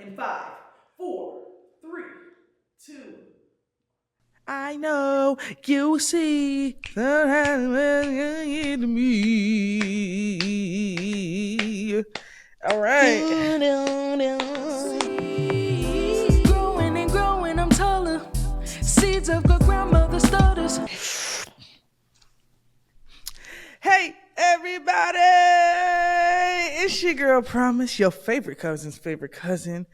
In five, four, three, two. I know you see the me. All right. Growing and growing, I'm taller. Seeds of good grandmother stutters. Hey, everybody. It's your girl Promise, your favorite cousin's favorite cousin.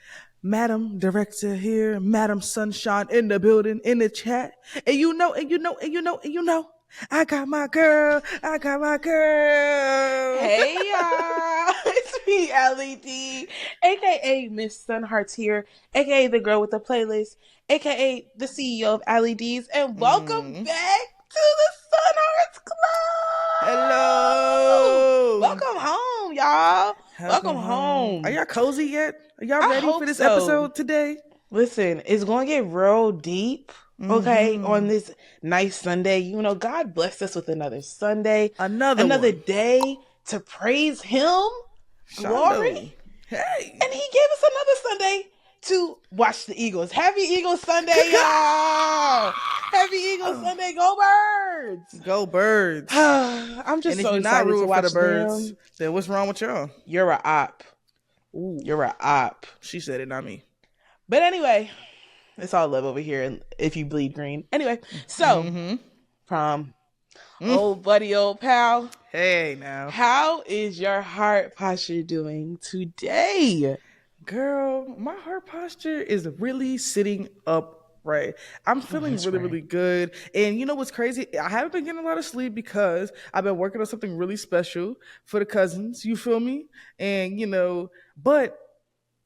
Madam Director here, Madam Sunshine in the building, in the chat. And you know, I got my girl. Hey y'all, it's me, LED, aka Miss Sunhearts here, aka the girl with the playlist, aka the CEO of LEDs, and welcome back to the Sunhearts Club. Hello. Welcome home, y'all. Welcome home. Are y'all cozy yet? Are y'all ready for this so. episode today? Listen, it's going to get real deep, okay, on this nice Sunday. You know, God blessed us with another Sunday. Another day to praise Him. Glory. Hey. And He gave us another Sunday to watch the Eagles. Happy Eagles Sunday, y'all. Happy Eagles Sunday. Go Birds. Go Birds. I'm just so excited to watch the Birds, them. then what's wrong with y'all? You're a op. Ooh. You're a op. She said it, not me. But anyway, it's all love over here if you bleed green. Anyway, so, Prom, old buddy, old pal. Hey, now. How is your heart posture doing today? Girl, my heart posture is really sitting upright. I'm feeling really good. And you know what's crazy? I haven't been getting a lot of sleep because I've been working on something really special for the cousins. You feel me? And, but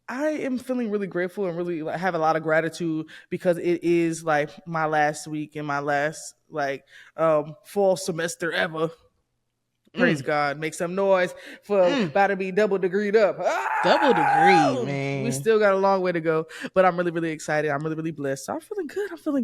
I am feeling really grateful and really have a lot of gratitude because it is like my last week and my last fall semester ever. Praise God. Make some noise for about to be double degreed up. Double degree, man. We still got a long way to go, but I'm really, really excited. I'm really, really blessed. So I'm feeling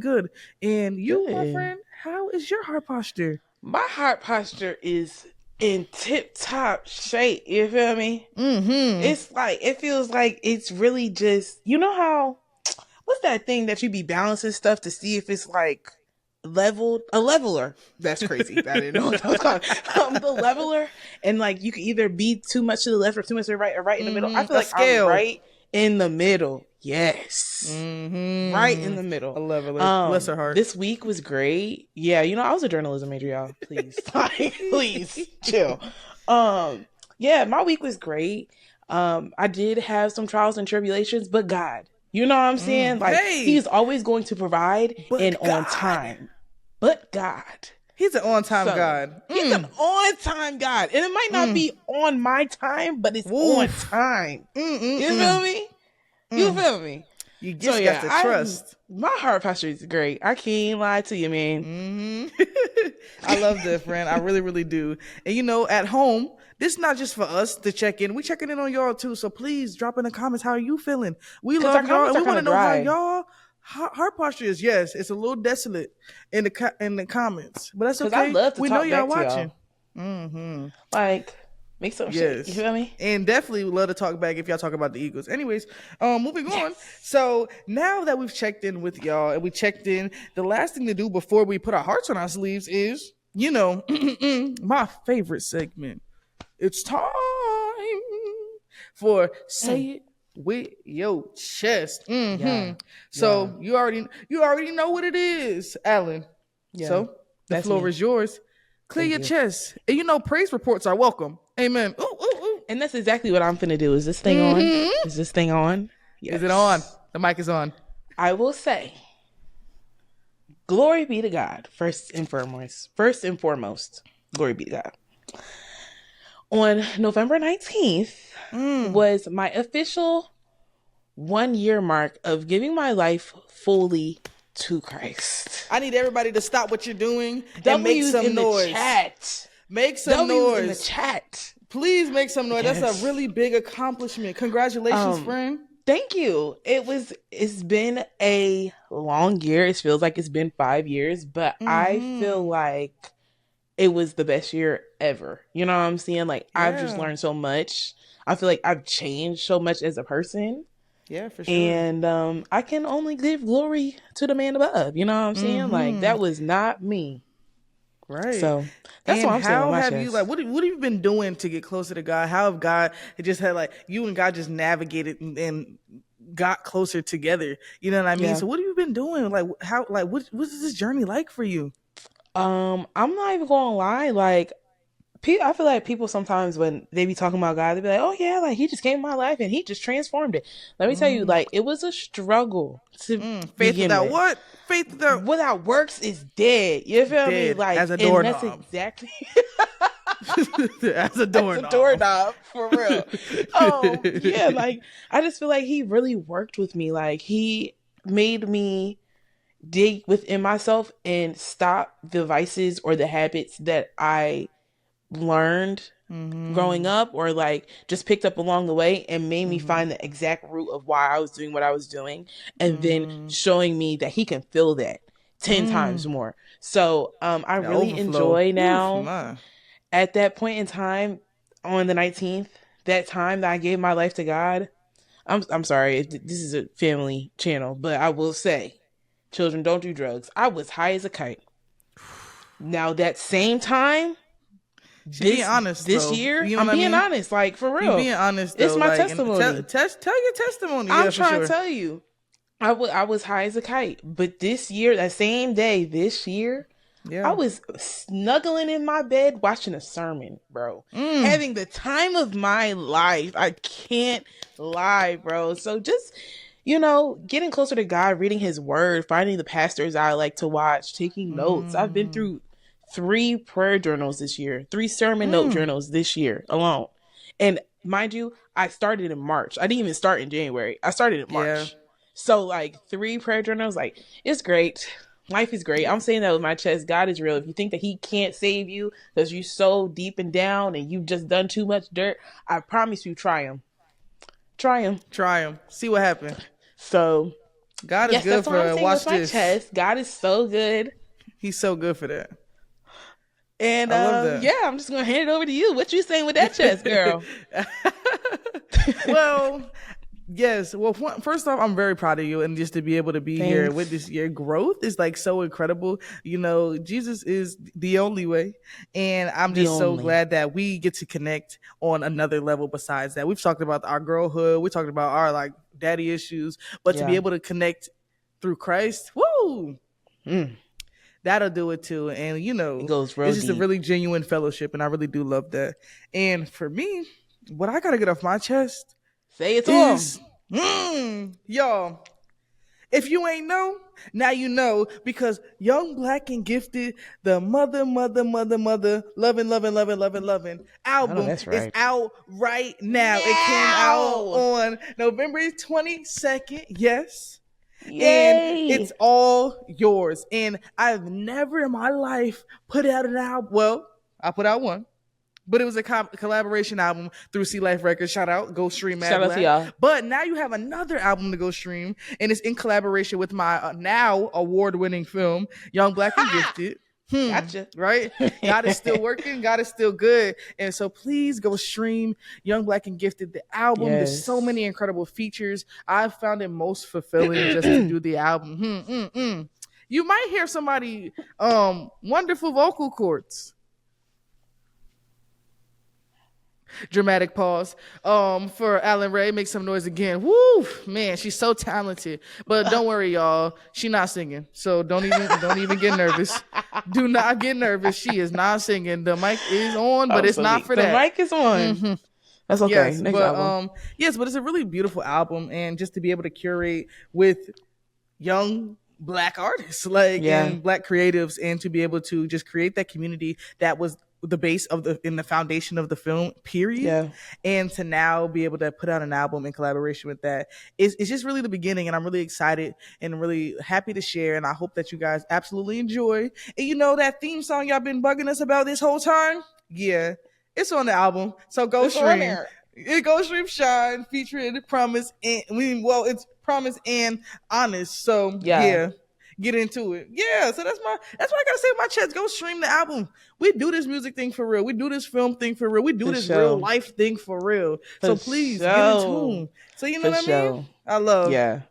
good. And you, my friend, how is your heart posture? My heart posture is in tip-top shape. You feel me? It's like, it feels like it's really just, you know how, what's that thing that you be balancing stuff to see if it's like leveled? A leveler. That's crazy. I didn't know what that was called. The leveler. And like, you can either be too much to the left or too much to the right or right in the middle. I feel like I'm right in the middle. Yes. Right in the middle. A leveler. Bless her heart. This week was great. Yeah, I was a journalism major, y'all. Please. Please chill. Yeah, my week was great. I did have some trials and tribulations, but God, you know what I'm saying? He's always going to provide on time. But God. He's an on-time God. He's an on-time God. And it might not be on my time, but it's on time. You feel me? You feel me? You just got to trust. My heart posture is great. I can't lie to you, man. I love that, friend. I really, really do. And at home, this is not just for us to check in. We checking in on y'all too. So please drop in the comments. How are you feeling? We love y'all, and we want to know how y'all heart posture is. Yes, it's a little desolate in the comments, but that's okay. I love to we talk know y'all back watching. To y'all. Make some shit. You feel me? And definitely would love to talk back if y'all talk about the Eagles. Anyways, moving on. So now that we've checked in with y'all and we checked in, the last thing to do before we put our hearts on our sleeves is, my favorite segment. It's time for Say It With Your Chest. So you already know what it is, Alan. Yeah. So the floor is yours. Clear your chest. And praise reports are welcome. Amen. Ooh, ooh, ooh. And that's exactly what I'm finna do. Is this thing on? Is this thing on? Yes. Is it on? The mic is on. I will say, glory be to God, first and foremost. Glory be to God. On November 19th was my official 1 year mark of giving my life fully to Christ. I need everybody to stop what you're doing and make some noise. Chat. Make some noise in the chat. Please make some noise. Yes. That's a really big accomplishment. Congratulations, friend. Thank you. It's been a long year. It feels like it's been 5 years, but I feel like it was the best year ever. You know what I'm saying? Like, I've just learned so much. I feel like I've changed so much as a person. Yeah, for sure. And I can only give glory to the man above. You know what I'm saying? Like, Mm-hmm. that was not me. Right. So that's what And I'm saying with how my have you like chest. what have you been doing to get closer to God? How have God it just had like you and God just navigated and got closer together? You know what I mean? Yeah. So what have you been doing? Like how like what's this journey like for you? I'm not even gonna lie. Like, I feel like people sometimes when they be talking about God, they be like, "Oh yeah, like he just came in my life and he just transformed it." Let me tell you, Mm, like it was a struggle to faith begin without with. what? Faith without Without works is dead. You feel me? dead Like, as a and that's doorknob. exactly As a as a doorknob. doorknob for real. Yeah, like I just feel like he really worked with me. Like he made me dig within myself and stop the vices or the habits that I learned growing Mm-hmm. up or like just picked up along the way and made me Mm-hmm. find the exact root of why I was doing what I was doing and then Mm-hmm. showing me that he can feel that 10 times Mm. more. So I The really overflow. enjoy Oof, now my. at that point in time on the 19th, that time that I gave my life to God. I'm sorry, this is a family channel, but I will say, children don't do drugs. I was high as a kite. Now that same time, She being this honest this though. year, You know I'm what I being mean? honest, like for You real. being honest It's though, my like and testimony. tell your testimony. I'm Yeah, for trying to sure. tell you. I was high as a kite, but this year, that same day, this year, I Yeah. was snuggling in my bed watching a sermon, bro. Mm. Having the time of my life. I can't lie, bro. So just, getting closer to God, reading his word, finding the pastors I like to watch, taking notes. I've been Mm. through 3 prayer journals this year, 3 sermon note Mm. journals this year alone. And mind you, I started in March. I didn't even start in January. I started in Yeah. March. So like 3 prayer journals, like it's great. Life is great. I'm saying that with my chest. God is real. If you think that he can't save you because you're so deep and down and you've just done too much dirt, I promise you, try him. Try him. Try them. See what happened. So, God is yes, good that's what I'm for saying with watch my this. chest. God is so good. He's so good for that. And I love that. yeah, I'm just gonna hand it over to you. What you saying with that chest, girl? Well, yes. Well, first off, I'm very proud of you, and just to be able to be here with Thanks. this, your growth is like so incredible. You know, Jesus is the only way, and I'm The just so only. glad that we get to connect on another level. Besides that, we've talked about our girlhood, we talked about our like daddy issues, but to be Yeah. able to connect through Christ, woo, Mm, that'll do it too. And it goes real it's just a deep. really genuine fellowship, and I really do love that. And for me, what I gotta get off my chest Say it to him. is, y'all. If you ain't know, now you know because Young Black and Gifted, the mother, loving I know album that's is right. out right now. It came out Now! on November 22nd. Yes. And Yay! it's all yours. And I've never in my life put out an album. Well, I put out one, but it was a collaboration album through Sea Life Records. Shout out, go stream Mad Shout out to Black. y'all. But now you have another album to go stream, and it's in collaboration with my now award-winning film, Young Black and Ha! Gifted. Gotcha. Right? God is still working. God is still good. And so please go stream Young Black and Gifted, the album. There's so Yes. many incredible features. I've found it most fulfilling just to do the album. You might hear somebody wonderful vocal cords. Dramatic pause. For Alan Ray, make some noise again. Woo, man, she's so talented. But don't worry, y'all, she not singing. So don't even get nervous. Do not get nervous. She is not singing. The mic is on, but I'm it's so not weak. for The that. mic is on. That's okay. Yes, Next album. but it's a really beautiful album, and just to be able to curate with young black artists like Yeah. and black creatives, and to be able to just create that community that was the base of the foundation of the film period, Yeah. and to now be able to put out an album in collaboration with that is it's just really the beginning, and I'm really excited and really happy to share, and I hope that you guys absolutely enjoy. And you know that theme song y'all been bugging us about this whole time, yeah, it's on the album, so go It's on stream there. it. Go stream Shine featuring Promise, and it's Promise and Honest. So Yeah. yeah, get into it. Yeah, so that's what I gotta say with my chest. Go stream the album. We do this music thing for real. We do this film thing for real. We do For this real sure. life thing for real. For So please get in sure. tune. So you know For what I mean? sure. I love. Yeah.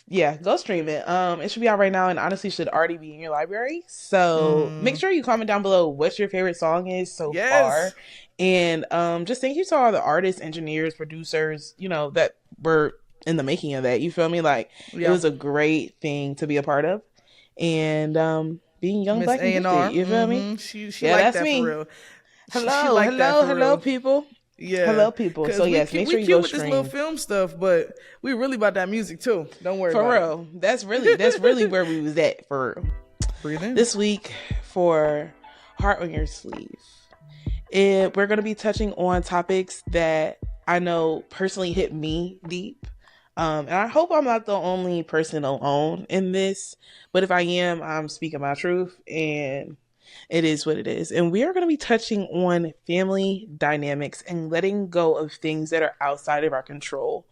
Yeah, go stream it. It should be out right now and honestly should already be in your library. So make sure you comment down below what your favorite song is so far. Yes. And just thank you to all the artists, engineers, producers, that were in the making of that. You feel me? Like it Yeah. was a great thing to be a part of. And being young, Miss black, and A&R. gifted. You feel me? She Yeah, like that's that me. for real. She Hello, like that for hello, real. people. Yeah. Hello, people. So Cause yes, make sure we you cute go with this little stream. film stuff, but we really about that music too. Don't worry For about real. That's really where we was at for real. Breathe in. This week for Heart on Your Sleeve, we're going to be touching on topics that I know personally hit me deep. And I hope I'm not the only person alone in this. But if I am, I'm speaking my truth. And it is what it is. And we are going to be touching on family dynamics and letting go of things that are outside of our control.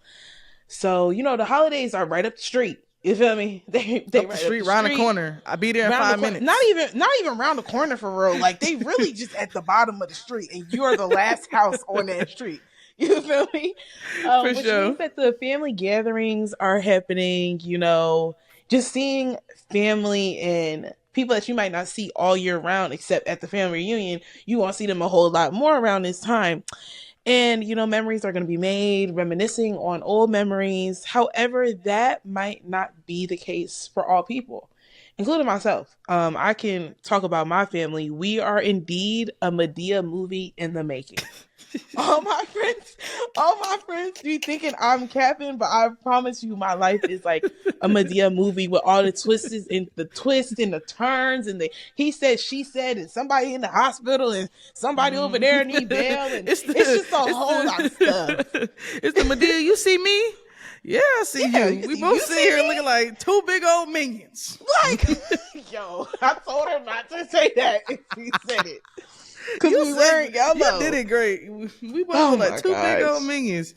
So, the holidays are right up the street. You feel me? They up the right street, up the round street. the corner. I'll be there in Round 5 the minutes. Not even round the corner for real. Like they really just at the bottom of the street, and you're the last house on that street. You feel me? For Which sure. means that the family gatherings are happening. Just seeing family and people that you might not see all year round, except at the family reunion. You won't see them a whole lot more around this time. And, memories are going to be made, reminiscing on old memories. However, that might not be the case for all people, including myself. I can talk about my family. We are indeed a Medea movie in the making. all my friends be thinking I'm capping, but I promise you my life is like a Medea movie with all the twists and the turns and the he said, she said, and somebody in the hospital and somebody over there need bail, and it's just a whole lot of stuff. It's the Medea, you see me? Yeah, I see you. We both sit here looking like two big old minions. Like, yo, I told her not to say that if she said it. Because we wearing yellow. You did it great. We both look like two big old minions.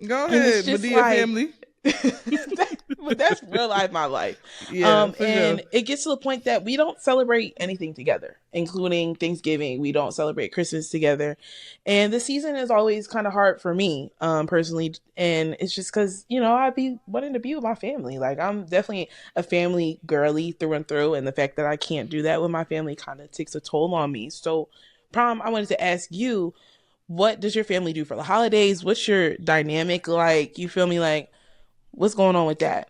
Go ahead, Medea family. But that's real life, my life. Yeah, and sure. It gets to the point that we don't celebrate anything together, including Thanksgiving. We don't celebrate Christmas together. And the season is always kind of hard for me, personally. And it's just because, I be wanting to be with my family. Like, I'm definitely a family girly through and through. And the fact that I can't do that with my family kind of takes a toll on me. So, Prom, I wanted to ask you, what does your family do for the holidays? What's your dynamic like? You feel me? Like, what's going on with that?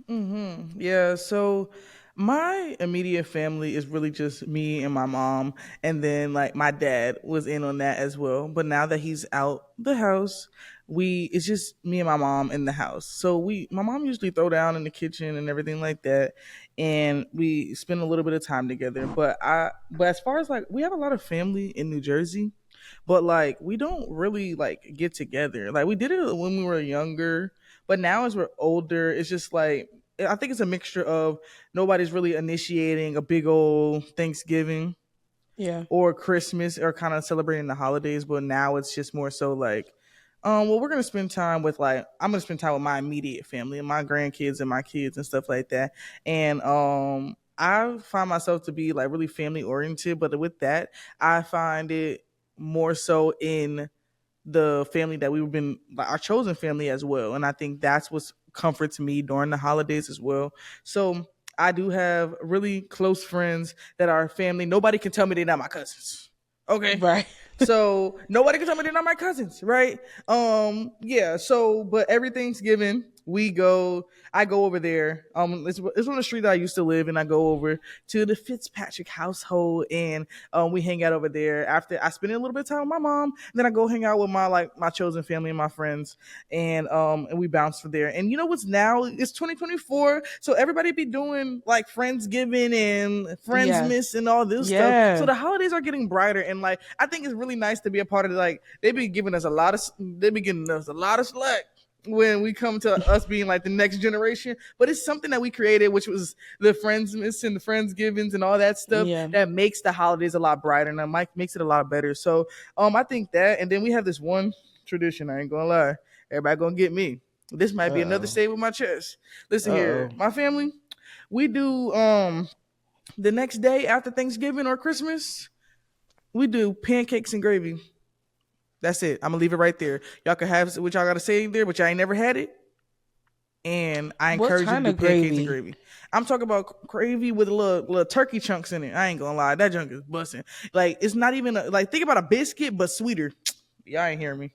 Yeah, so my immediate family is really just me and my mom, and then like my dad was in on that as well. But now that he's out the house, it's just me and my mom in the house. So my mom usually throw down in the kitchen and everything like that, and we spend a little bit of time together. But as far as like we have a lot of family in New Jersey, but like we don't really like get together. Like we did it when we were younger, but now as we're older, it's just like I think it's a mixture of nobody's really initiating a big old Thanksgiving Yeah. or Christmas or kind of celebrating the holidays, but now it's just more so like, well, we're gonna spend time with like I'm gonna spend time with my immediate family and my grandkids and my kids and stuff like that. And I find myself to be like really family oriented, but with that, I find it more so in the family that we've been like our chosen family as well. And I think that's what's comfort to me during the holidays as well. So I do have really close friends that are family. Nobody can tell me they're not my cousins. Okay. Right. So nobody can tell me they're not my cousins, right? Yeah. So, but every Thanksgiving I go over there. It's on the street that I used to live, and I go over to the Fitzpatrick household, and we hang out over there. After I spend a little bit of time with my mom, then I go hang out with my chosen family and my friends, and we bounce from there. And you know what's now? It's 2024, so everybody be doing like Friendsgiving and Friendsmas and all this stuff. So the holidays are getting brighter, and like I think it's really nice to be a part of it. Like they be giving us a lot of slack when we come to us being like the next generation, but it's something that we created, which was the Friendsmas and the Friendsgivings and all that stuff that makes the holidays a lot brighter and that makes it a lot better. So I think that, and then we have this one tradition, I ain't gonna lie, everybody gonna get me. This might be another stay with my chest. Listen here, my family, We do the next day after Thanksgiving or Christmas, we do pancakes and gravy. That's it. I'm gonna leave it right there. Y'all can have what y'all gotta say there, but y'all ain't never had it. And I What encourage you to kind do of pancakes and gravy? gravy. I'm talking about gravy with a little turkey chunks in it. I ain't gonna lie, that junk is busting. Like it's not even like think about a biscuit but sweeter. Y'all ain't hearing me.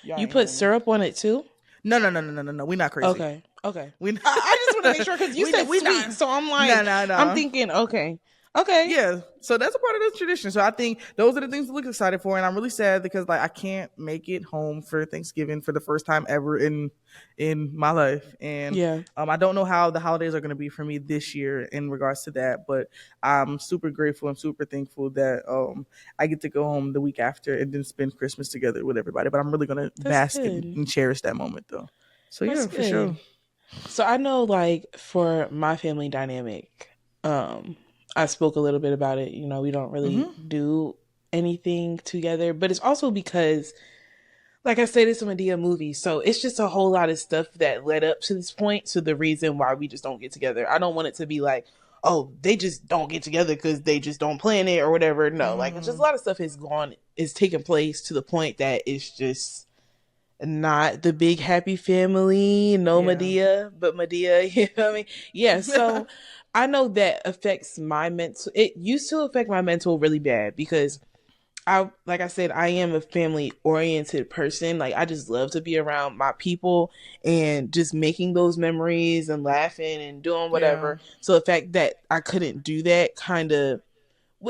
Y'all You ain't put hearing me. syrup on it too? No. We not crazy. Okay. Okay. We I just want to make sure because you said we sweet, not. so I'm No, like, no, I'm no. thinking, okay, okay, Yeah, so that's a part of the tradition. So I think those are the things to look excited for, and I'm really sad because like I can't make it home for Thanksgiving for the first time ever in my life, and yeah, I don't know how the holidays are going to be for me this year in regards to that. But I'm super grateful and super thankful that I get to go home the week after and then spend Christmas together with everybody. But I'm really going to that's bask good. and cherish that moment though. So That's yeah, for sure. good. So I know, like, for my family dynamic, I spoke a little bit about it. You know, we don't really Hmm. do anything together, but it's also because, like I said, it's a Medea movie, so it's just a whole lot of stuff that led up to this point, to the reason why we just don't get together. I don't want it to be like, oh, they just don't get together because they just don't plan it or whatever. No, like it's just a Hmm. lot of stuff is taking place to the point that it's just not the big happy family, no Yeah. Medea, but Medea, you know what I mean? Yeah, so I know that affects my mental. It used to affect my mental really bad because like I said, I am a family oriented person. Like I just love to be around my people and just making those memories and laughing and doing Yeah. whatever. So the fact that I couldn't do that kind of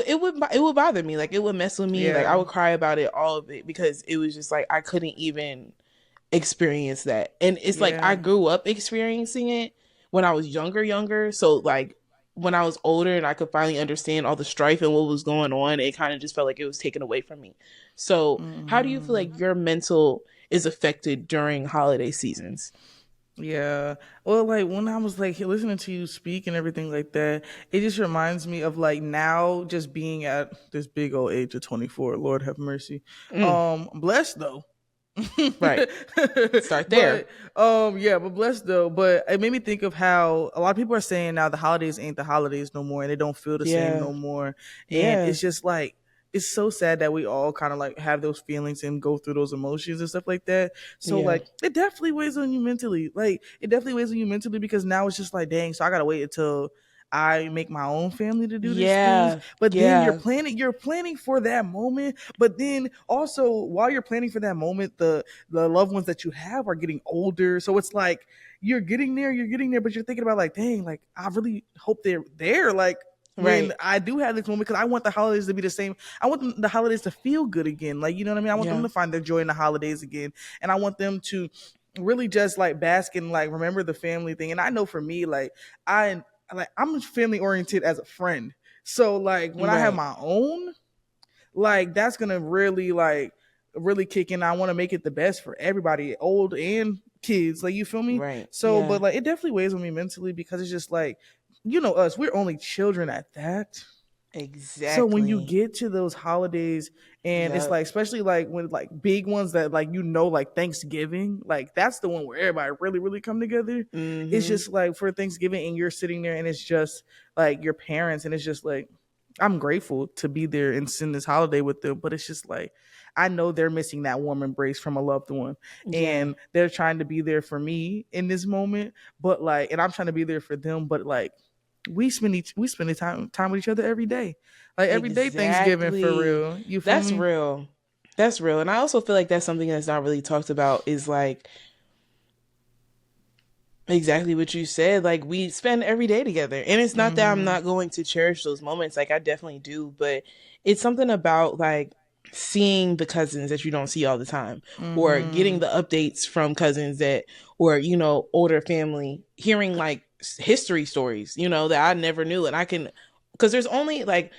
it would bother me. Like it would mess with me. Like I Yeah. would cry about it, all of it, because it was just like I couldn't even experience that. And it's like I Yeah. grew up experiencing it when I was younger. So like when I was older and I could finally understand all the strife and what was going on, it kind of just felt like it was taken away from me. So how do you feel Hmm. like your mental is affected during holiday seasons? Yeah. Well, like when I was like listening to you speak and everything like that, it just reminds me of like now just being at this big old age of 24. Lord have mercy. Mm, I'm blessed though. right. Start there. But yeah, but blessed though. But it made me think of how a lot of people are saying now the holidays ain't the holidays no more and they don't feel the same Yeah. no more. And Yeah. it's just like it's so sad that we all kind of like have those feelings and go through those emotions and stuff like that. So Yeah. like it definitely weighs on you mentally. Like it definitely weighs on you mentally because now it's just like dang, so I gotta wait until I make my own family to do these things. Yeah. But then Yeah. you're planning for that moment. But then also while you're planning for that moment, the loved ones that you have are getting older. So it's like you're getting there, but you're thinking about like, dang, like I really hope they're there. Like when Right. I do have this moment, because I want the holidays to be the same. I want the holidays to feel good again. Like, you know what I mean? I want them Yeah. to find their joy in the holidays again. And I want them to really just like bask in like remember the family thing. And I know for me, I'm family oriented as a friend. So like when I have Right. my own, like that's gonna really kick in. I want to make it the best for everybody, old and kids. Like you feel me? Right. So, but Yeah. like it definitely weighs on me mentally because it's just like, you know, us, we're only children at that. So when you Exactly. get to those holidays and it's Yep. like especially like when like big ones that like you know like Thanksgiving, like that's the one where everybody really come together. It's Mm-hmm. just like for Thanksgiving and you're sitting there and it's just like your parents and it's just like I'm grateful to be there and spend this holiday with them, but it's just like I know they're missing that warm embrace from a loved one Yeah. and they're trying to be there for me in this moment, but like and I'm trying to be there for them, but like we spend the time with each other every day. Like every day Thanksgiving for Exactly. real. You feel That's me? real. That's real. And I also feel like that's something that's not really talked about is like exactly what you said. Like we spend every day together. And it's not that I'm Mm-hmm. not going to cherish those moments. Like I definitely do, but it's something about like seeing the cousins that you don't see all the time or getting Mm-hmm. the updates from cousins that or older family, hearing like history stories, that I never knew and I can because there's only like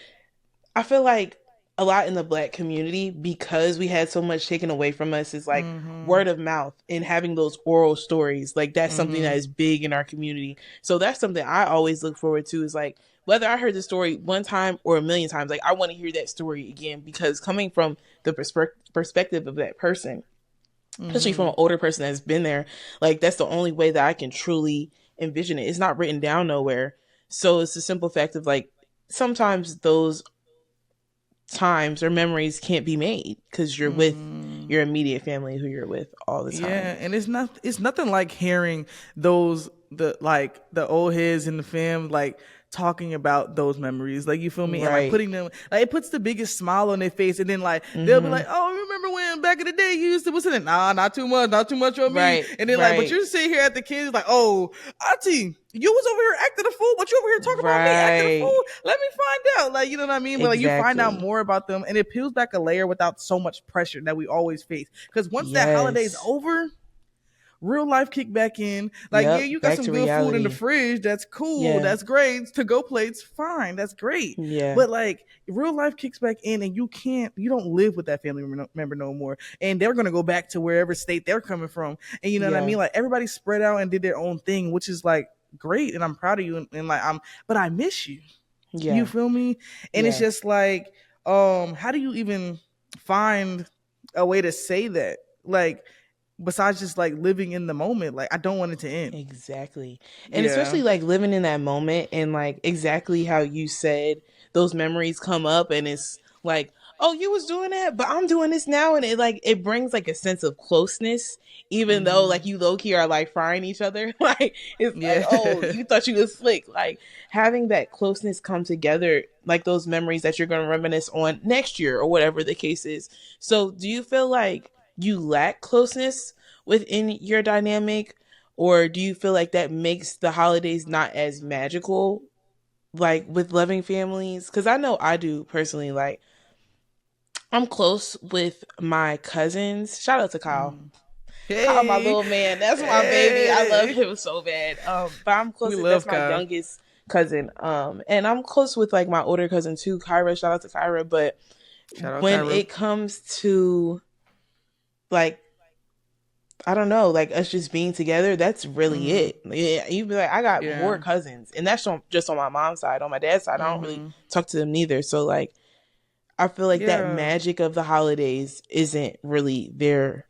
I feel like a lot in the black community because we had so much taken away from us is like Mm-hmm. word of mouth and having those oral stories. Like that's something that Mm-hmm. is big in our community. So that's something I always look forward to is like whether I heard the story one time or a million times, like I want to hear that story again because coming from the perspective of that person, especially from Mm-hmm. an older person that's been there, like that's the only way that I can truly envision it. It's not written down nowhere. So it's the simple fact of like sometimes those times or memories can't be made because you're with your immediate family who you're with all the time. Yeah, and it's nothing like hearing those the old heads in the fam like talking about those memories. Like you feel me? And like Right. putting them like it puts the biggest smile on their face and then like they'll be Mm-hmm. like, "Oh, remember when back in the day you used to what's in it? Nah, not too much on me." Right. And then like but Right. you're sitting here at the kids like, "Oh, Auntie, you was over here acting a fool, but you over here talking about me acting a Right. fool. Let me find out." Like, you know what I mean? But like you find out Exactly. more about them and it peels back a layer without so much pressure that we always face. Because once that holiday's Yes. over, real life kick back in. Like, yeah, Yep. you got Back some to good food in the reality. fridge. That's cool. Yeah. That's great. To go plates, fine. That's great. Yeah. But like real life kicks back in and you don't live with that family member no more. And they're going to go back to wherever state they're coming from. And you know what I Yeah. mean? Like everybody spread out and did their own thing, which is like great. And I'm proud of you. And like, but I miss you. You Yeah. feel me? And it's Yeah. just like, how do you even find a way to say that? Like, besides just like living in the moment, like I don't want it to end. Exactly. And Yeah. especially like living in that moment and like exactly how you said those memories come up and it's like, oh, you was doing that, but I'm doing this now. And it like, it brings like a sense of closeness, even though like you low key are like frying each other. Like, it's like, Yeah. oh, you thought you was slick. Like having that closeness come together, like those memories that you're going to reminisce on next year or whatever the case is. So do you feel like you lack closeness within your dynamic? Or do you feel like that makes the holidays not as magical, like with loving families? Because I know I do personally. Like, I'm close with my cousins. Shout out to Kyle. Kyle, my Hey. little man. That's my baby. I love Hey. him so bad. But I'm We close. That's love my Kyle. youngest cousin. And I'm close with like my older cousin too, Kyra. Shout out to Kyra. But Shout out when Cairo. it comes to like, I don't know, like us just being together, that's really it. Yeah, you'd be like, I got Yeah. more cousins, and that's just on my mom's side. On my dad's side, I don't really talk to them neither. So like, I feel like that Yeah. magic of the holidays isn't really there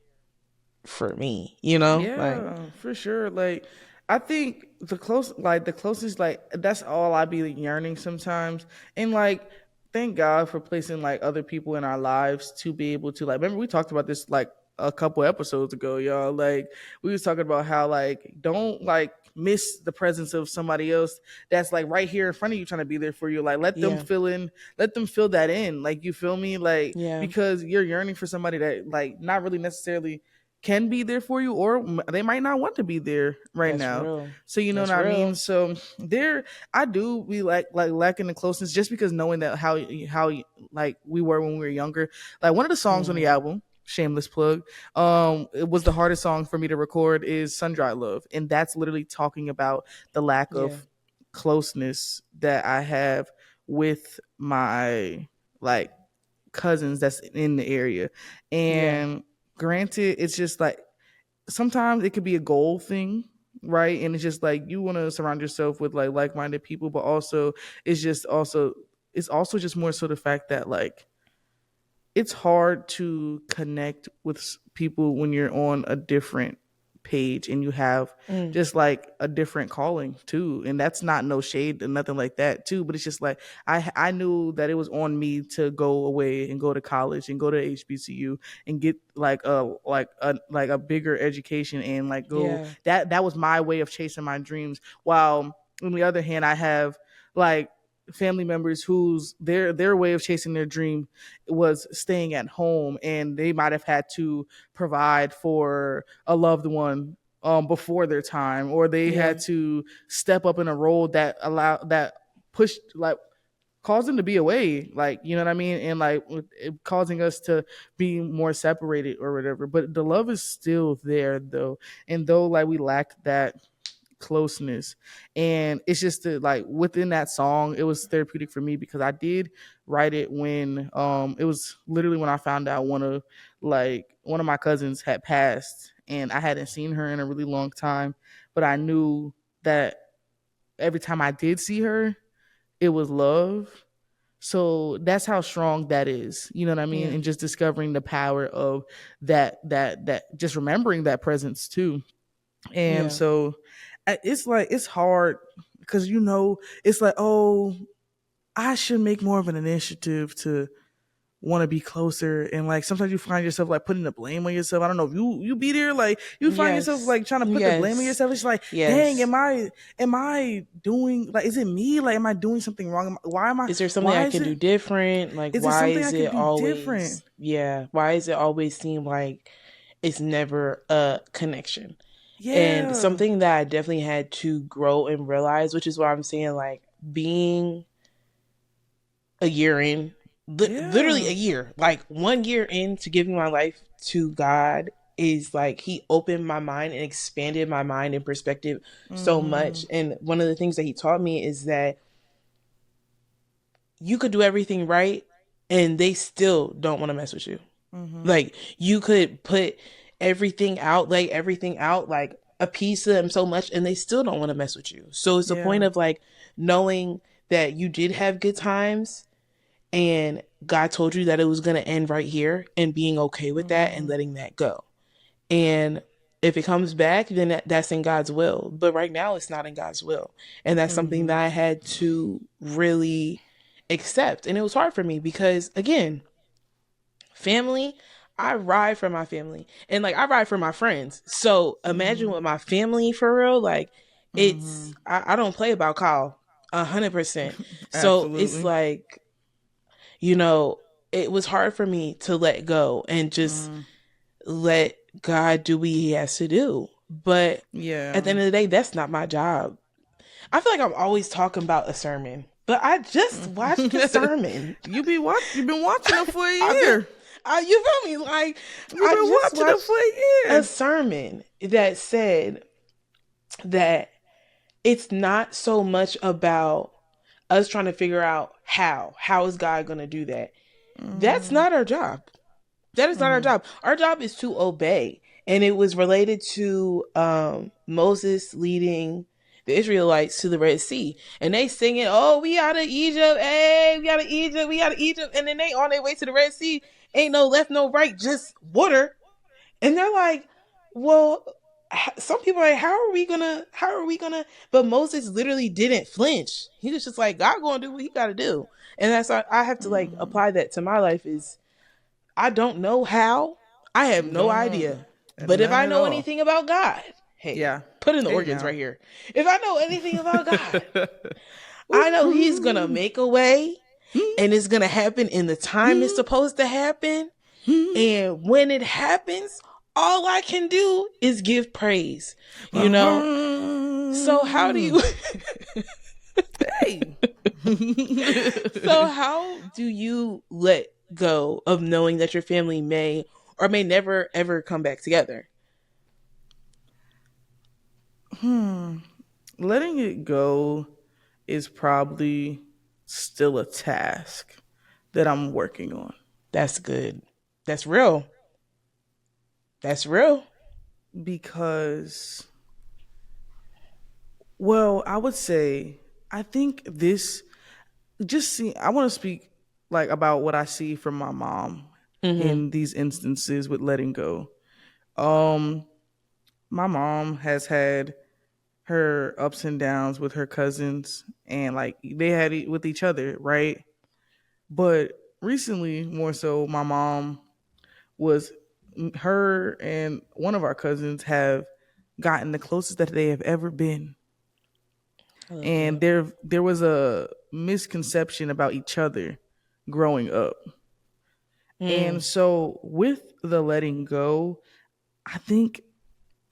for me. You know, like Yeah, for sure. Like, I think the closest, like, that's all I be yearning sometimes. And like, thank God for placing like other people in our lives to be able to like. Remember, we talked about this like a couple episodes ago, y'all. Like, we was talking about how like don't like miss the presence of somebody else that's like right here in front of you trying to be there for you. Like, yeah, let them fill that in. Like, you feel me? Like, yeah, because you're yearning for somebody that like not really necessarily can be there for you or they might not want to be there right that's now, real. so you know what That's I mean. real. So there I do be like lacking the closeness just because knowing that how like we were when we were younger. Like one of the songs on the Mm, album, shameless plug, it was the hardest song for me to record is Sun Dry Love, and that's literally talking about the lack yeah, of closeness that I have with my like cousins that's in the area. yeah, And granted, it's just like sometimes it could be a goal thing, right? And it's just like you want to surround yourself with like-minded people, but also it's also just more so the fact that like it's hard to connect with people when you're on a different page and you have mm, just like a different calling too, and that's not no shade and nothing like that too, but it's just like I knew that it was on me to go away and go to college and go to HBCU and get like a bigger education and like go yeah, that was my way of chasing my dreams, while on the other hand I have like family members whose their way of chasing their dream was staying at home and they might have had to provide for a loved one before their time, or they yeah, had to step up in a role that pushed like caused them to be away, like you know what I mean, and like causing us to be more separated or whatever, but the love is still there though, and though like we lacked that closeness, and it's just like within that song it was therapeutic for me because I did write it when it was literally when I found out one of my cousins had passed and I hadn't seen her in a really long time, but I knew that every time I did see her it was love. So that's how strong that is, you know what I mean, yeah, and just discovering the power of that just remembering that presence too. And yeah, so it's like it's hard because it's like, oh, I should make more of an initiative to want to be closer, and like sometimes you find yourself like putting the blame on yourself. I don't know if you be there, like you find yourself Yes. like trying to put the blame on Yes. yourself. It's like, dang, Yes. am I doing, like, is it me, like am I doing something wrong? Why am I Is there something why I is can do it different? Like, is there why something I is could it do different? always, yeah, why does it always seem like it's never a connection? And Yeah, something that I definitely had to grow and realize, which is why I'm saying, like, being a year in, literally yeah. a year, like 1 year into giving my life to God, is like He opened my mind and expanded my mind and perspective so Mm-hmm. much. And one of the things that He taught me is that you could do everything right and they still don't want to mess with you. Mm-hmm. Like, you could put everything out, like a piece of them so much, and they still don't want to mess with you. So it's the point Yeah. of like knowing that you did have good times and God told you that it was going to end right here, and being okay with that and Mm-hmm. letting that go. And if it comes back, then that's in God's will. But right now, it's not in God's will. And that's something Mm-hmm. that I had to really accept. And it was hard for me because, again, family, I ride for my family. And like, I ride for my friends. So imagine Mm-hmm. with my family for real, like, Mm-hmm. I don't play about Kyle 100%. So it's Absolutely. like, you know, it was hard for me to let go and just Mm. let God do what He has to do. But at the Yeah. end of the day, that's not my job. I feel like I'm always talking about a sermon, but I just watched a sermon. You've been watching them for a I've been, year. you feel me? Like, You've I been just watching them for watched a a year. sermon that said that it's not so much about us trying to figure out how is God going to do that. That's Mm-hmm. not our job. That is not our Mm-hmm. job. Our job is to obey. And it was related to Moses leading the Israelites to the Red Sea. And they singing, oh, we out of Egypt. Hey, we out of Egypt. We out of Egypt. And then they on their way to the Red Sea. Ain't no left, no right, just water. And they're like, well, some people are like, how are we gonna, but Moses literally didn't flinch. He was just like, God gonna do what He gotta do. And that's why I have to like apply that to my life. Is I don't know how. I have no Don't know. idea. But if None I at know all. anything about God, hey, Yeah. put in the Hey organs now. right here. If I know anything about God, I know He's gonna Ooh. make a way, and it's gonna happen in the time it's supposed to happen. And when it happens, all I can do is give praise, you know? So how do you Hey. so how do you let go of knowing that your family may or may never ever come back together? Letting it go is probably still a task that I'm working on That's good. That's real. That's real. because, well, I would say, I think this just see, I want to speak like about what I see from my mom Mm-hmm. in these instances with letting go. Um, my mom has had her ups and downs with her cousins, and like they had it with each other, right? But recently, more so, my mom was her and one of our cousins have gotten the closest that they have ever been. I love And that. there was a misconception about each other growing up. And Mm. so with the letting go, I think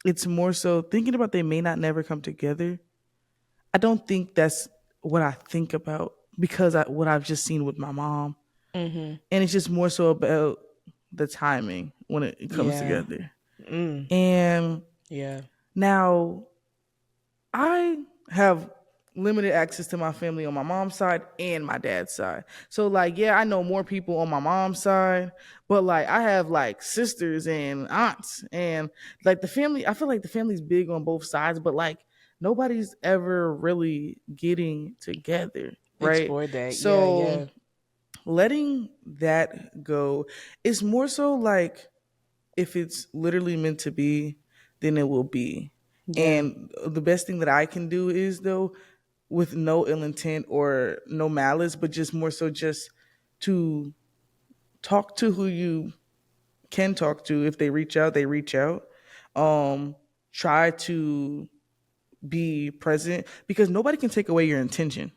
it's more so thinking about they may not never come together. I don't think that's what I think about because what I've just seen with my mom. Mm-hmm. And it's just more so about the timing when it comes Yeah. together. Mm. And Yeah. now I have limited access to my family on my mom's side and my dad's side. So like, yeah, I know more people on my mom's side, but like I have like sisters and aunts and like the family, I feel like the family's big on both sides, but like nobody's ever really getting together, right? Explore that. Yeah, So yeah. letting that go is more so like if it's literally meant to be, then it will be. Yeah. And the best thing that I can do is, though, with no ill intent or no malice, but just more so just to talk to who you can talk to. If they reach out, they reach out. Try to be present, because nobody can take away your intention.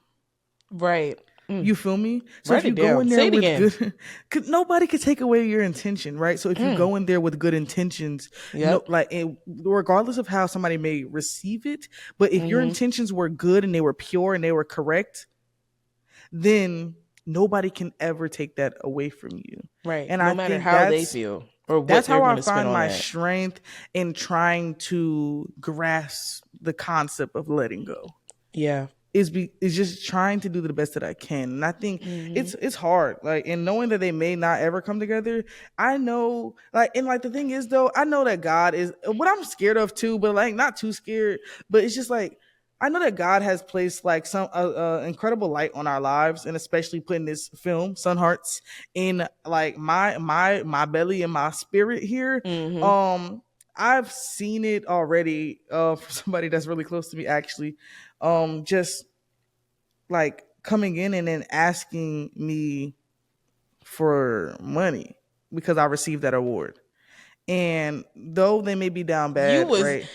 Right. You feel me? So if Write you it go down. in there Say it with again. good, 'cause nobody can take away your intention, right? So if you go in there with good intentions, no, Yep. like, regardless of how somebody may receive it, but if your intentions were good and they were pure and they were correct, then nobody can ever take that away from you. Right. And No I matter think how they feel or what that's they're how I going to spend find on my that. strength in trying to grasp the concept of letting go. Yeah. Is just trying to do the best that I can. And I think it's hard. Like, and knowing that they may not ever come together, I know, like, and like the thing is, though, I know that God is what I'm scared of too, but like not too scared. But it's just like, I know that God has placed like some incredible light on our lives, and especially putting this film, Sun Hearts, in like my belly and my spirit here. I've seen it already for somebody that's really close to me, actually. Just like coming in and then asking me for money because I received that award. And though they may be down You bad, was right?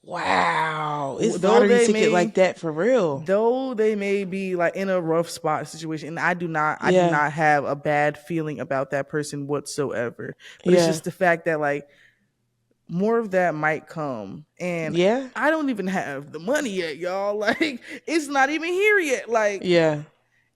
wow. It's Though lottery they ticket may like that for real. though they may be like in a rough spot situation, and I do Yeah. not have a bad feeling about that person whatsoever. But it's Yeah. just the fact that like more of that might come, and Yeah. I don't even have the money yet, y'all. Like, it's not even here yet. Like, Yeah.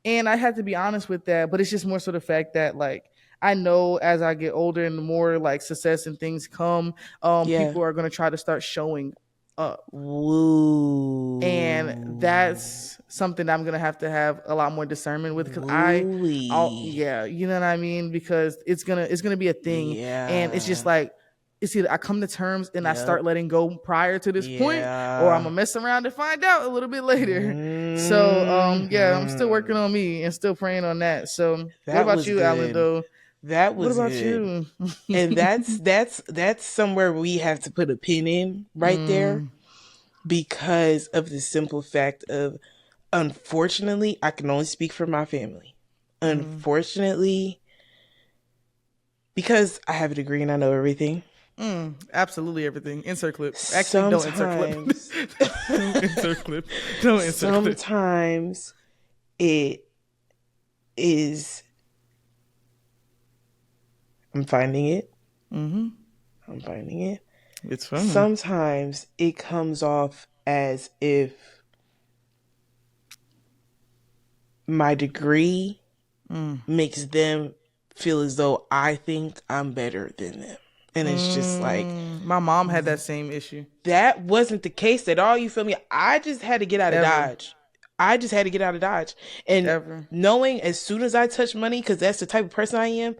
and I have to be honest with that, but it's just more so the fact that like I know as I get older and the more like success and things come, Yeah. people are gonna try to start showing up. Woo. And that's something I'm gonna have to have a lot more discernment with, because yeah, you know what I mean? Because it's gonna be a thing. Yeah. And it's just like, it's either I come to terms and I Yep. start letting go prior to this point, Yeah. or I'm gonna mess around and find out a little bit later. So yeah, I'm still working on me and still praying on that. So what That about was you, Alan, good. though? That What was about good. you? And that's somewhere we have to put a pin in right there, because of the simple fact of, unfortunately, I can only speak for my family. Unfortunately, because I have a degree and I know everything. Absolutely everything. Insert clip. Actually, don't insert clip. Don't insert clip. Don't insert clip. Sometimes it is. I'm finding it. I'm finding it. It's funny. Sometimes it comes off as if my degree makes them feel as though I think I'm better than them. And it's just like, my mom had that same issue. that wasn't the case at all. You feel me? I just had to get out of Dodge. And knowing as soon as I touch money, because that's the type of person I am,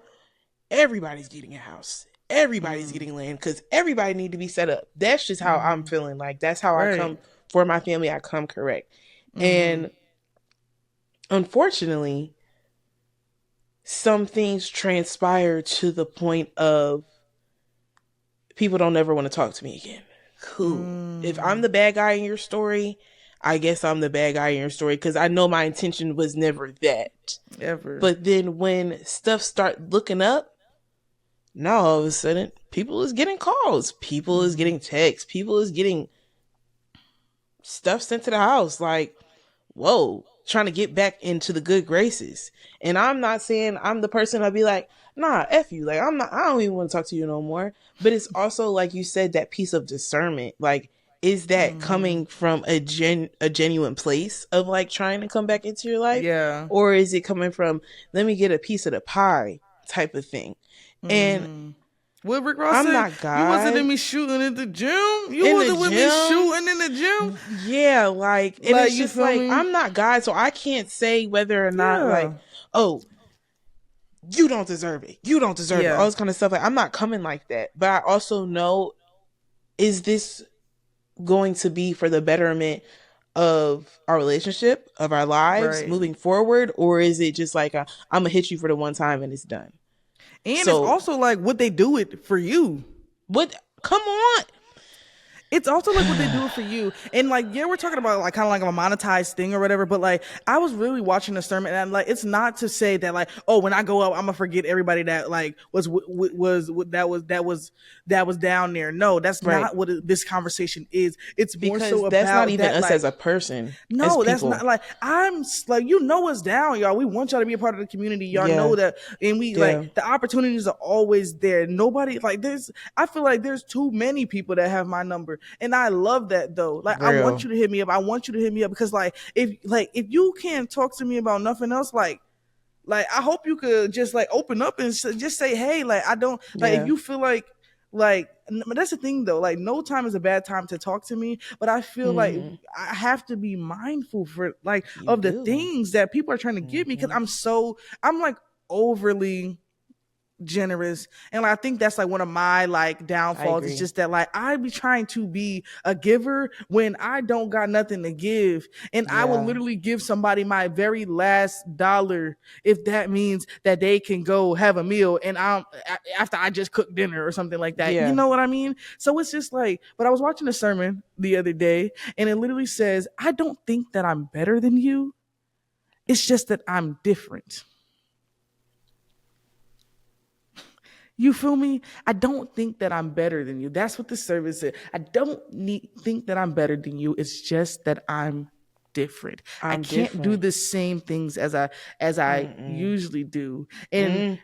everybody's getting a house. Everybody's getting land, because everybody need to be set up. That's just how I'm feeling. Like, that's how I come for my family. I come correct. And unfortunately, some things transpire to the point of people don't ever want to talk to me again. Cool. If I'm the bad guy in your story, I guess I'm the bad guy in your story, because I know my intention was never that. Ever. But then when stuff start looking up, now all of a sudden people is getting calls, people is getting texts, people is getting stuff sent to the house, like, whoa, trying to get back into the good graces. And I'm not saying I'm the person I'll be like, nah, F you. Like, I don't even want to talk to you no more. But it's also, like you said, that piece of discernment. Like, is that coming from a genuine place of like trying to come back into your life? Yeah. Or is it coming from, let me get a piece of the pie type of thing? And what Rick Ross I'm said, not God. You wasn't in me shooting at the gym. You wasn't with me shooting in the gym. Yeah, like, and like, it's just like, I'm not God, so I can't say whether or not like, oh, you don't deserve it. You don't deserve it. All this kind of stuff. Like, I'm not coming like that. But I also know, is this going to be for the betterment of our relationship, of our lives moving forward? Or is it just like, I'm going to hit you for the one time and it's done? And so, it's also like, would they do it for you? What? Come on. It's also like what they do for you. And like, yeah, we're talking about like kind of like a monetized thing or whatever, but like I was really watching the sermon and like it's not to say that like, oh, when I go up, I'm gonna forget everybody that like that was down there. No, that's Right. not what this conversation is. It's more Because so that's about not even that, us like, as a person. as no, that's people. not like I'm like you know us down, y'all. We want y'all to be a part of the community. Y'all Yeah. know that, and we Yeah. like the opportunities are always there. Nobody like there's. I feel like there's too many people that have my number, and I love that though. Like I Real. want you to hit me up. I want you to hit me up because like if you can't talk to me about nothing else, like I hope you could just like open up and just say, hey, like I don't like Yeah. if you feel like but that's the thing though, like no time is a bad time to talk to me, but I feel like I have to be mindful for like You of the do. things that people are trying to give me because I'm like overly generous, and like, I think that's like one of my like downfalls. It's just that like I be trying to be a giver when I don't got nothing to give, and I will literally give somebody my very last dollar if that means that they can go have a meal and I'm after I just cooked dinner or something like that. You know what I mean? So it's just like, but I was watching a sermon the other day and it literally says, I don't think that I'm better than you, it's just that I'm different. You feel me? I don't think that I'm better than you. That's what the service said. I don't think that I'm better than you. It's just that I'm different. I can't do the same things as I usually do. And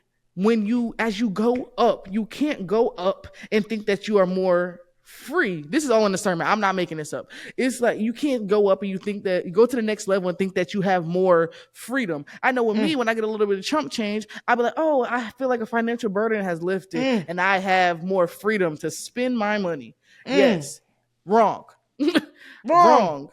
as you go up, you can't go up and think that you are more free. This is all in the sermon. I'm not making this up. It's like you can't go up and you think that you go to the next level and think that you have more freedom. I know with me, when I get a little bit of chump change, I'll be like, oh, I feel like a financial burden has lifted and I have more freedom to spend my money. Yes. Wrong. Wrong.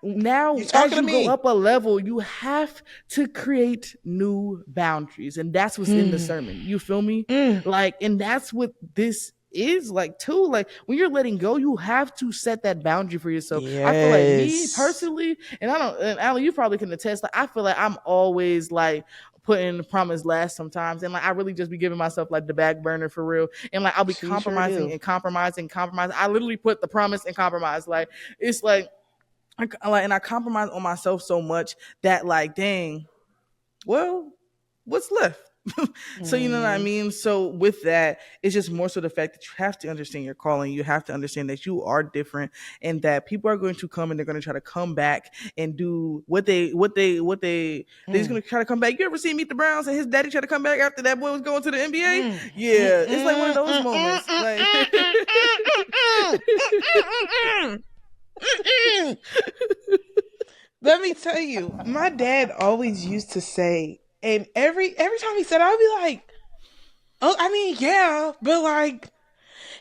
Now, as you go up a level, you have to create new boundaries. And that's what's in the sermon. You feel me? Like, and that's what this is like too. Like when you're letting go, you have to set that boundary for yourself. I feel like me personally, and Alan, you probably can attest, like I feel like I'm always like putting the promise last sometimes, and like I really just be giving myself like the back burner for real, and like I'll be compromising and compromising. I literally put the promise and compromise. Like it's like and I compromise on myself so much that like, dang, well, what's left? So you know what I mean? So with that, it's just more so the fact that you have to understand your calling. You have to understand that you are different and that people are going to come and they're going to try to come back and do what they're just going to try to come back. You ever see Meet the Browns and his daddy tried to come back after that boy was going to the NBA? Yeah, it's like one of those moments. Like Let me tell you, my dad always used to say, and every time he said, I'd be like, oh, I mean, yeah, but like,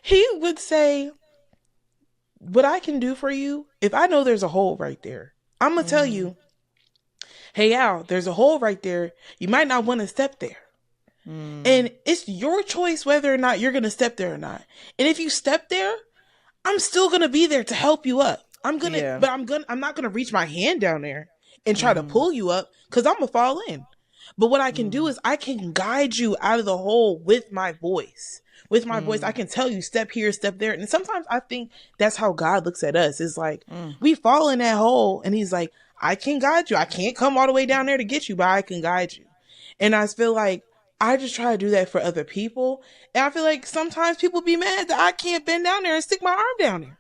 he would say, what I can do for you, if I know there's a hole right there, I'm going to tell you, hey, Al, there's a hole right there. You might not want to step there. And it's your choice whether or not you're going to step there or not. And if you step there, I'm still going to be there to help you up. I'm not going to reach my hand down there and try to pull you up because I'm going to fall in. But what I can do is I can guide you out of the hole with my voice. With my voice, I can tell you step here, step there. And sometimes I think that's how God looks at us. It's like we fall in that hole and he's like, I can guide you. I can't come all the way down there to get you, but I can guide you. And I feel like I just try to do that for other people. And I feel like sometimes people be mad that I can't bend down there and stick my arm down there.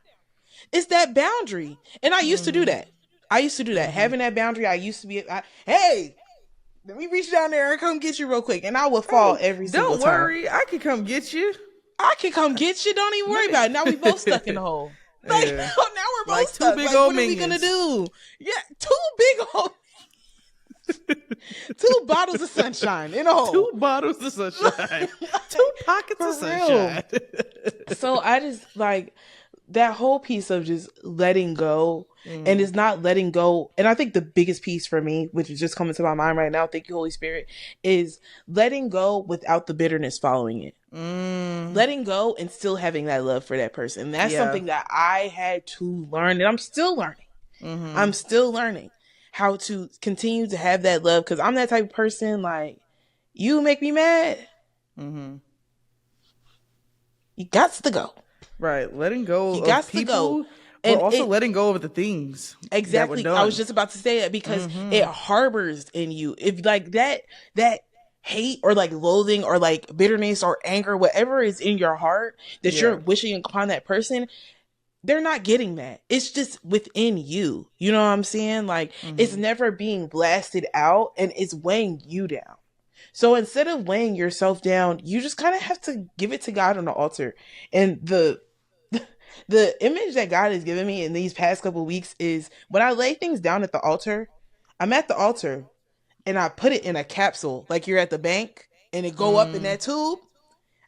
It's that boundary. And I used to do that. Having that boundary, I used to be, hey, let me reach down there and come get you real quick. And I would fall every single time. Don't worry. I can come get you. Don't even worry about it. Now we both stuck in the hole. Like, now we're both like stuck. Two big like, old what minions. are we going to do? Yeah, two big old... 2 bottles of sunshine in a hole. 2 bottles of sunshine. 2 pockets of sunshine. So I just like that whole piece of just letting go. And it's not letting go. And I think the biggest piece for me, which is just coming to my mind right now, thank you, Holy Spirit, is letting go without the bitterness following it. Letting go and still having that love for that person. That's something that I had to learn, and I'm still learning. I'm still learning how to continue to have that love, because I'm that type of person, like, you make me mad, you got to go. Right. Letting go You of got to people, go. but And also letting go of the things exactly. that were I was done. just about to say that because it harbors in you. If like that hate or like loathing or like bitterness or anger, whatever is in your heart that you're wishing upon that person, they're not getting that. It's just within you. You know what I'm saying? Like it's never being blasted out and it's weighing you down. So instead of weighing yourself down, you just kind of have to give it to God on the altar. And the image that God has given me in these past couple weeks is when I lay things down at the altar, I'm at the altar and I put it in a capsule like you're at the bank and it go up in that tube.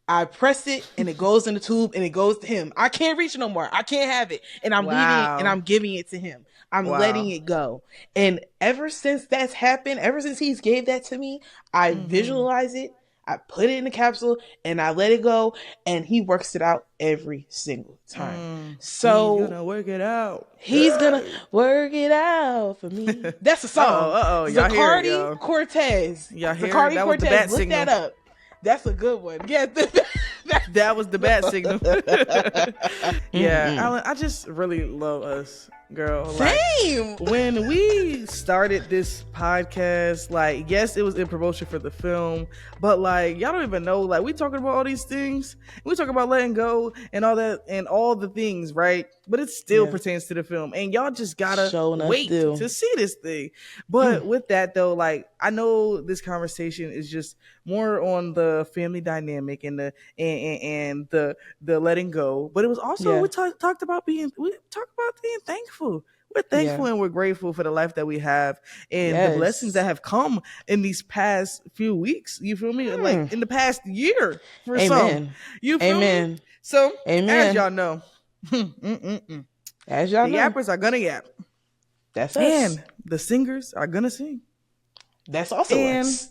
I press it and it goes in the tube and it goes to him. I can't reach it no more. I can't have it. And I'm leaving it and I'm giving it to him. I'm letting it go. And ever since that's happened, ever since he's gave that to me, I visualize it. I put it in the capsule and I let it go. And he works it out every single time. So he's gonna work it out. He's gonna work it out for me. That's a song. Uh-oh. Y'all hear it, y'all. Cortez. Y'all hear Zacardi it? That was the Cortez. bat Look signal. that up. That's a good one. Yeah, that was the bat signal. Yeah, Alan, I just really love us, girl. Same. Like, when we started this podcast, like, yes, it was in promotion for the film, but like, y'all don't even know, like, we talking about all these things. We talking about letting go and all that and all the things, right? But it still pertains to the film, and y'all just gotta wait to see this thing. But with that though, like, I know this conversation is just more on the family dynamic and the letting go, but it was also we talked about being thankful. We're thankful and we're grateful for the life that we have and the blessings that have come in these past few weeks. You feel me? Like in the past year for some. You feel me? So as y'all know, the yappers are gonna yap. That's us. And the singers are gonna sing. That's also us.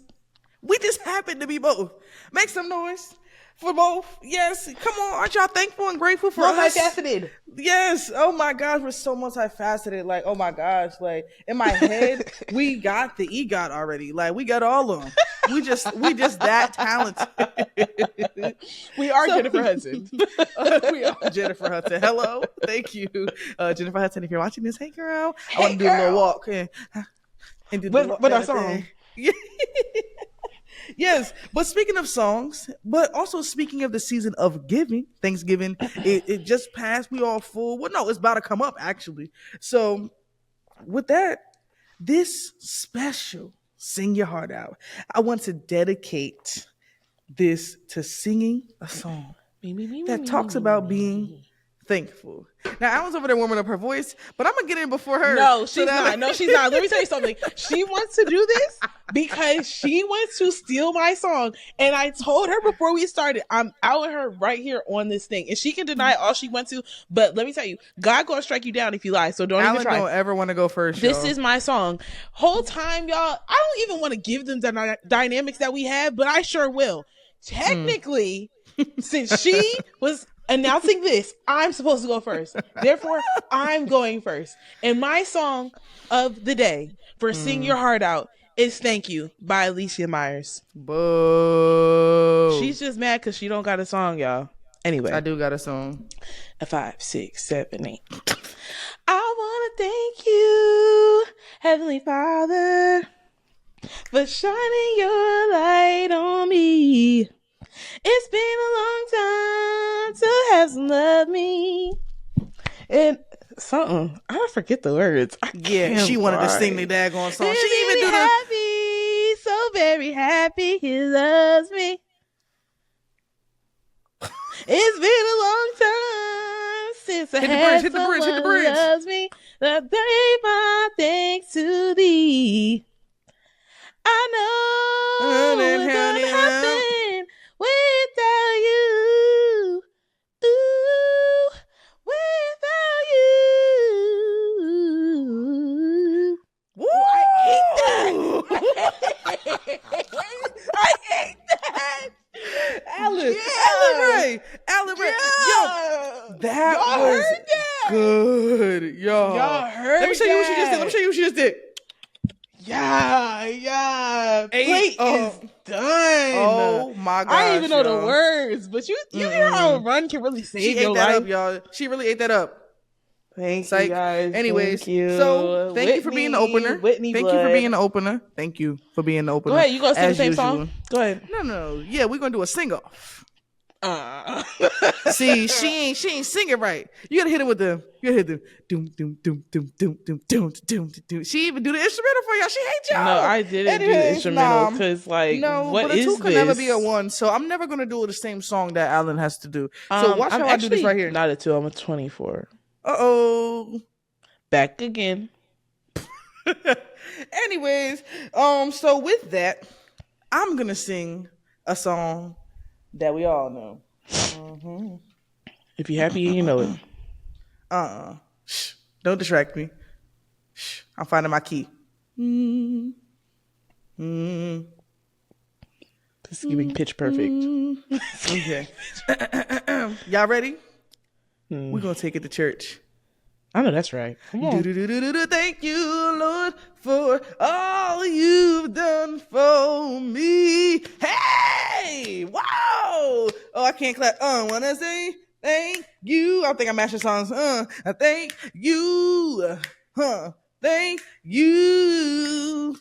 We just happen to be both. Make some noise for both. Yes. Come on. Aren't y'all thankful and grateful for us? Multifaceted. Yes. Oh my gosh. We're so multifaceted. Like, oh my gosh. Like in my head, we got the EGOT already. Like we got all of them. We just that talented. We are Jennifer Hudson. We are Jennifer Hudson. Hello. Thank you. Jennifer Hudson, if you're watching this, hey girl. I want to do a little walk and do but our song. Yes, but speaking of songs, but also speaking of the season of giving, Thanksgiving, it just passed. We all full. Well, no, it's about to come up actually. So with that, this special Sing Your Heart Out, I want to dedicate this to singing a song that talks about being thankful. Now, Alan's over there warming up her voice, but I'm gonna get in before her. No, she's not. No, she's not. Let me tell you something. She wants to do this because she wants to steal my song. And I told her before we started, I'm outing her right here on this thing. And she can deny all she wants to, but let me tell you, God gonna strike you down if you lie. So don't even try. Alan don't ever want to go first. This is my song. Whole time, y'all, I don't even want to give them the dynamics that we have, but I sure will. Technically, since she was announcing this, I'm supposed to go first. Therefore, I'm going first. And my song of the day for Sing Your Heart Out is Thank You by Alicia Myers. Boo. She's just mad because she don't got a song, y'all. Anyway. I do got a song. 5, 6, 7, 8. I want to thank you, Heavenly Father, for shining your light on me. It's been a long time to have some love me. And something, I forget the words. She wanted to sing the daggone song. She even do happy, so very happy he loves me. It's been a long time since I had someone who loves me. That gave my thanks to thee. I know it's gonna happen without you. Ooh, without you. Woo! I hate that. I hate that. Alan Ray. Yeah. Yo, that Y'all was heard that? good. Y'all Y'all heard Let me show you what she that? just did. Yeah. Eight. Plate is done. Oh my gosh, I didn't even know the y'all. words, but you hear how a run can really save She your ate that life. up, y'all. She really ate that up. Thank Psych. you guys. Anyways, Thank you. so thank you for being the opener. Whitney Thank Blood. you for being the opener. Thank you for being the opener. Go ahead. You gonna sing the same usual. song? Go ahead. No. Yeah, we're gonna do a sing off. See, she ain't singing right. You gotta hit it with the. You gotta hit the doom doom doom doom doom doom doom doom doom. She even do the instrumental for y'all. She hates y'all. No, I didn't do the instrumental because what but a is two can this? never be a one. So I'm never gonna do the same song that Alan has to do. So watch I'm how I do this right here. Not a 2. I'm a 24. Uh-oh. Back again. Anyways, so with that, I'm gonna sing a song that we all know. Mm-hmm. If you're happy, you know it. Shh. Don't distract me. Shh. I'm finding my key. This is giving pitch perfect. Okay. Y'all ready? We're gonna take it to church. I know that's right. Come on. Thank you, Lord, for all you've done for me. Hey! Wow! Oh, I can't clap. Wanna say thank you. I think I'm mashing songs. Thank you. Thank you.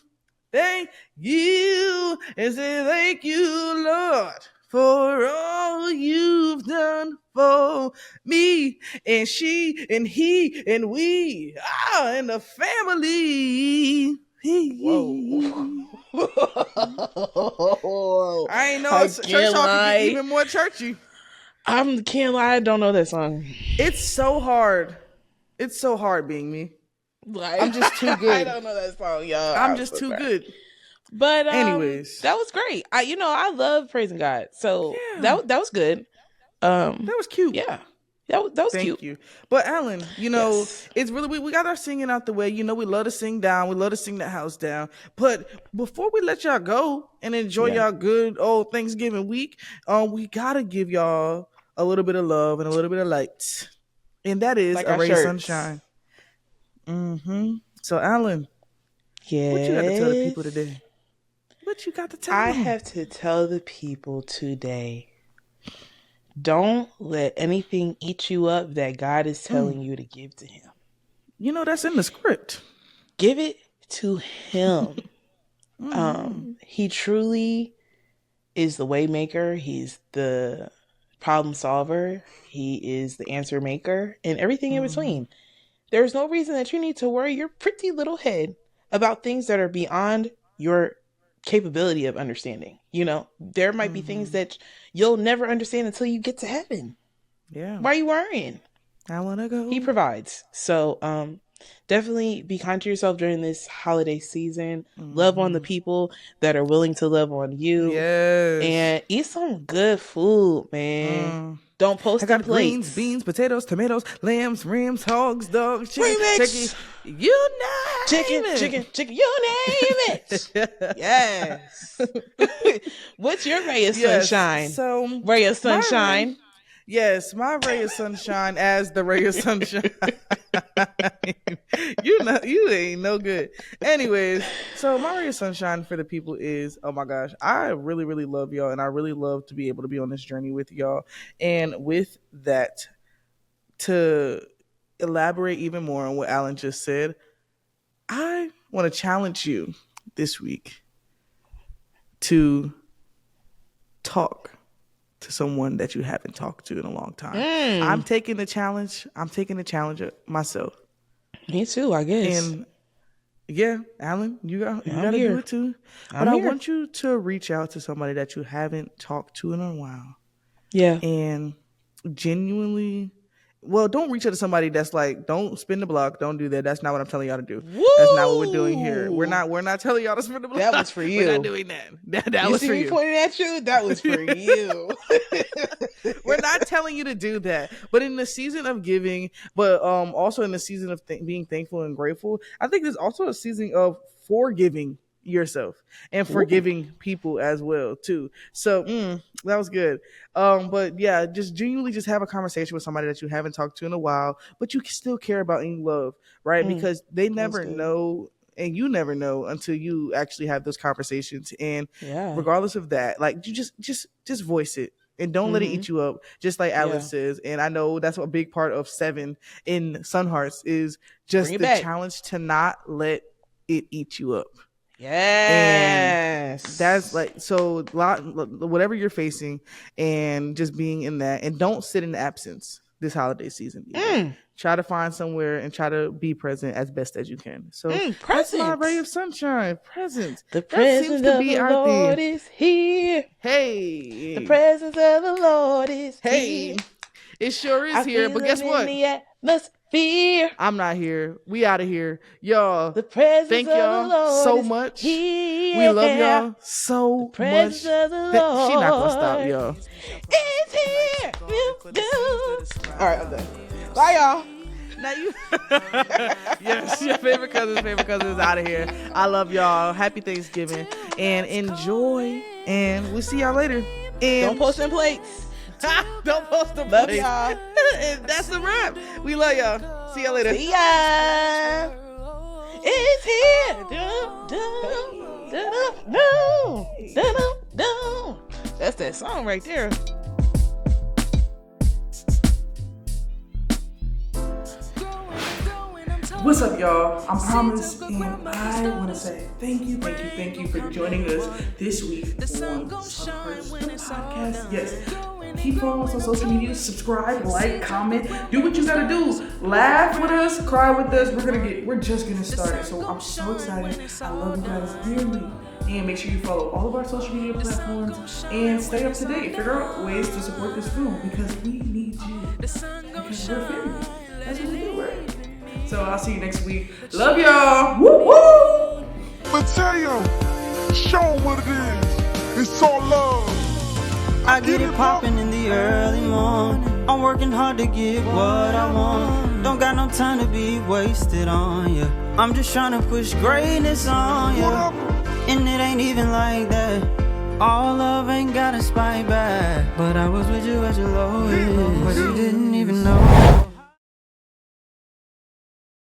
Thank you. And say thank you, Lord, for all you've done for me, and she, and he, and we, and the family. Whoa. I ain't know church talk can get even more churchy. Can't lie, I don't know that song. It's so hard. It's so hard being me. Like, I'm just too good. I don't know that song, y'all. I'm just too good. But anyways, that was great. I love praising God. So yeah. that was good. That was cute. Yeah. That was cute. Thank you. But Alan, it's really, we got our singing out the way. We love to sing down. We love to sing the house down. But before we let y'all go and enjoy y'all good old Thanksgiving week, we got to give y'all a little bit of love and a little bit of light. And that is a ray of sunshine. Mm-hmm. So Alan, what you got to tell the people today? What you got to tell them? I have to tell the people today, don't let anything eat you up that God is telling you to give to him. That's in the script. Give it to him. He truly is the way maker. He's the problem solver. He is the answer maker and everything in between. There's no reason that you need to worry your pretty little head about things that are beyond your capability of understanding. There might be things that you'll never understand until you get to heaven. Yeah. Why are you worrying? I want to go. He provides. So definitely be kind to yourself during this holiday season. Love on the people that are willing to love on you. Yes. And eat some good food, man. Don't post I got plates. greens, beans, potatoes, tomatoes, lambs, rams, hogs, dogs, chicken, Remix. turkey. You name it. Chicken. You name it. Yes. What's your ray of sunshine? So ray of sunshine. Yes, my ray of sunshine as the ray of sunshine. You ain't no good. Anyways, so my ray of sunshine for the people is, oh my gosh, I really, really love y'all, and I really love to be able to be on this journey with y'all. And with that, to elaborate even more on what Alan just said, I want to challenge you this week to talk to someone that you haven't talked to in a long time. I'm taking the challenge. Myself. Me too, I guess. And yeah, Alan, you got to do it too. But I want you to reach out to somebody that you haven't talked to in a while. Yeah. And genuinely, well, don't reach out to somebody that's like, don't spin the block. Don't do that. That's not what I'm telling y'all to do. Woo! That's not what we're doing here. We're not telling y'all to spin the block. That was for you. We're not doing that. That was for you. You see me pointing at you? That was for you. We're not telling you to do that. But in the season of giving, but also in the season of being thankful and grateful, I think there's also a season of forgiving yourself and forgiving people as well too. So that was good. But yeah, just genuinely just have a conversation with somebody that you haven't talked to in a while, but you still care about and you love, right? Because they never know and you never know until you actually have those conversations. And Yeah. regardless of that, like you just voice it. And don't let it eat you up, just like Alice says. And I know that's a big part of 7 in Sun Hearts is just the challenge to not let it eat you up. Yes. And that's like, so whatever you're facing and just being in that, and don't sit in absence this holiday season. Try to find somewhere and try to be present as best as you can. So that's my ray of sunshine. Presence. The presence of the Lord is here. Hey. The presence of the Lord is here. It sure is here. But guess what? The atmosphere. I'm not here. We out of here. Y'all. The presence thank of y'all the Lord so much. Here. We love y'all so much. Of the Lord she not gonna stop, y'all. It's here. All right, I'm done. Bye, y'all. Now you yes, your favorite cousin is out of here. I love y'all. Happy Thanksgiving and enjoy, and we'll see y'all later. And don't post them plates. Don't post them love plates. Y'all. And that's a wrap. We love y'all. See y'all later. See ya. It's here. That's that song right there. What's up, y'all? I'm Promise, and I want to say thank you for joining us this week on Sun Hearts, the podcast. Yes, keep following us on social media, subscribe, like, comment, do what you gotta do. Laugh with us, cry with us. We're just getting started. So I'm so excited. I love you guys dearly. And make sure you follow all of our social media platforms and stay up to date. Figure out ways to support this film because we need you. Because we're family. That's what we do, right? So I'll see you next week. Love y'all. Woo woo. Mateo, show 'em what it is. It's all love. I get it poppin' in the early morning. I'm working hard to get what I want. Don't got no time to be wasted on ya. I'm just trying to push greatness on ya. And it ain't even like that. All love ain't got a spite back. But I was with you at your lowest, but you didn't even know.